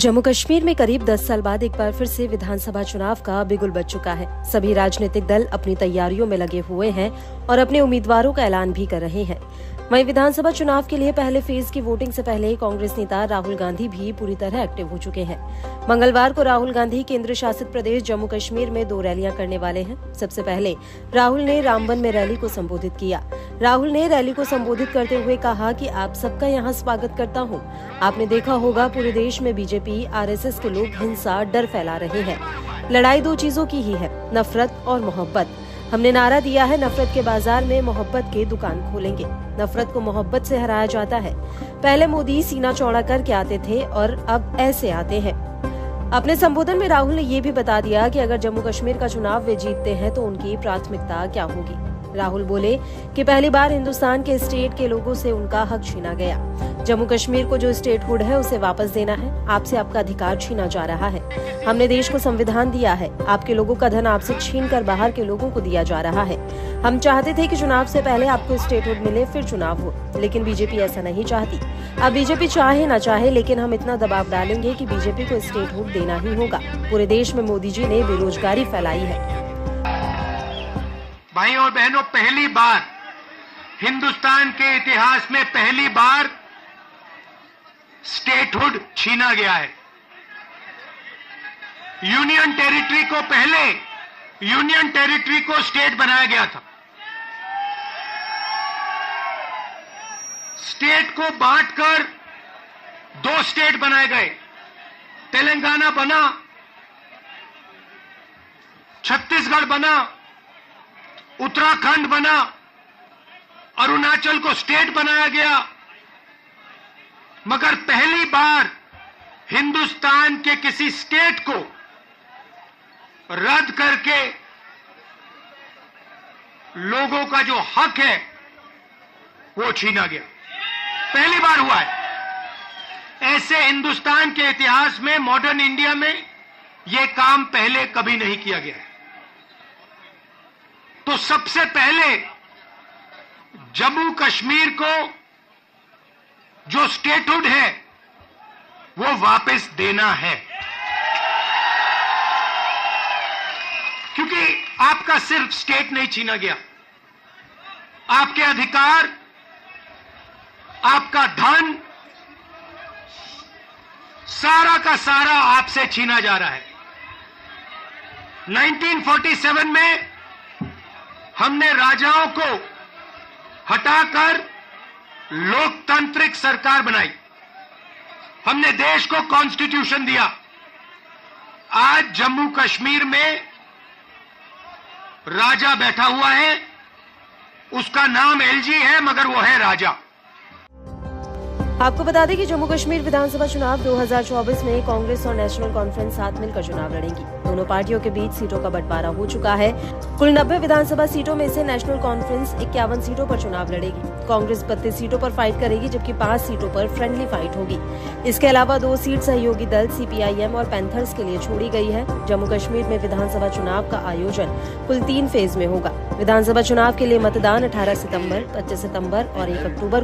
जम्मू कश्मीर में करीब 10 साल बाद एक बार फिर से विधानसभा चुनाव का बिगुल बज चुका है। सभी राजनीतिक दल अपनी तैयारियों में लगे हुए हैं और अपने उम्मीदवारों का ऐलान भी कर रहे हैं। वहीं विधानसभा चुनाव के लिए पहले फेज की वोटिंग से पहले कांग्रेस नेता राहुल गांधी भी पूरी तरह एक्टिव हो चुके हैं। मंगलवार को राहुल गांधी केंद्र शासित प्रदेश जम्मू कश्मीर में 2 रैलियां करने वाले हैं। सबसे पहले राहुल ने रामबन में रैली को संबोधित किया। राहुल ने रैली को संबोधित करते हुए कहा कि आप सबका यहाँ स्वागत करता हूँ। आपने देखा होगा पूरे देश में बीजेपी, आरएसएस के लोग हिंसा, डर फैला रहे हैं। लड़ाई 2 चीजों की ही है, नफरत और मोहब्बत। हमने नारा दिया है, नफरत के बाजार में मोहब्बत के दुकान खोलेंगे। नफरत को मोहब्बत से हराया जाता है। पहले मोदी सीना चौड़ा करके आते थे और अब ऐसे आते हैं। अपने संबोधन में राहुल ने ये भी बता दिया कि अगर जम्मू कश्मीर का चुनाव वे जीतते हैं तो उनकी प्राथमिकता क्या होगी। राहुल बोले कि पहली बार हिंदुस्तान के स्टेट के लोगों से उनका हक छीना गया। जम्मू कश्मीर को जो स्टेटहुड है उसे वापस देना है। आपसे आपका अधिकार छीना जा रहा है। हमने देश को संविधान दिया है। आपके लोगों का धन आपसे छीनकर बाहर के लोगों को दिया जा रहा है। हम चाहते थे कि चुनाव से पहले आपको स्टेटहुड मिले फिर चुनाव हो, लेकिन बीजेपी ऐसा नहीं चाहती। अब बीजेपी चाहे न चाहे, लेकिन हम इतना दबाव डालेंगे कि बीजेपी को स्टेटहुड देना ही होगा। पूरे देश में मोदी जी ने बेरोजगारी फैलाई है। भाई और बहनों, पहली बार हिंदुस्तान के इतिहास में पहली बार स्टेटहुड छीना गया है। यूनियन टेरिटरी को पहले यूनियन टेरिटरी को स्टेट बनाया गया था। स्टेट को बांटकर 2 स्टेट बनाए गए। तेलंगाना बना, छत्तीसगढ़ बना, उत्तराखंड बना, अरुणाचल को स्टेट बनाया गया। मगर पहली बार हिंदुस्तान के किसी स्टेट को रद्द करके लोगों का जो हक है वो छीना गया। पहली बार हुआ है। ऐसे हिंदुस्तान के इतिहास में, मॉडर्न इंडिया में यह काम पहले कभी नहीं किया गया है। तो सबसे पहले जम्मू कश्मीर को जो स्टेटहुड है वो वापस देना है, क्योंकि आपका सिर्फ स्टेट नहीं छीना गया। आपके अधिकार, आपका धन, सारा का सारा आपसे छीना जा रहा है। 1947 में हमने राजाओं को हटाकर लोकतांत्रिक सरकार बनाई। हमने देश को कॉन्स्टिट्यूशन दिया। आज जम्मू कश्मीर में राजा बैठा हुआ है, उसका नाम एलजी है, मगर वो है राजा। आपको बता दें कि जम्मू कश्मीर विधानसभा चुनाव 2024 में कांग्रेस और नेशनल कॉन्फ्रेंस साथ मिलकर चुनाव लड़ेंगी। दोनों पार्टियों के बीच सीटों का बंटवारा हो चुका है। कुल 90 विधानसभा सीटों में से नेशनल कॉन्फ्रेंस 51 सीटों पर चुनाव लड़ेगी। कांग्रेस 32 सीटों पर फाइट करेगी, जबकि 5 सीटों पर फ्रेंडली फाइट होगी। इसके अलावा 2 सीट सहयोगी दल सीपीआईएम और पैंथर्स के लिए छोड़ी गई है। जम्मू कश्मीर में विधानसभा चुनाव का आयोजन कुल 3 फेज में होगा। विधानसभा चुनाव के लिए मतदान 18 सितम्बर, 25 सितम्बर और 1 अक्टूबर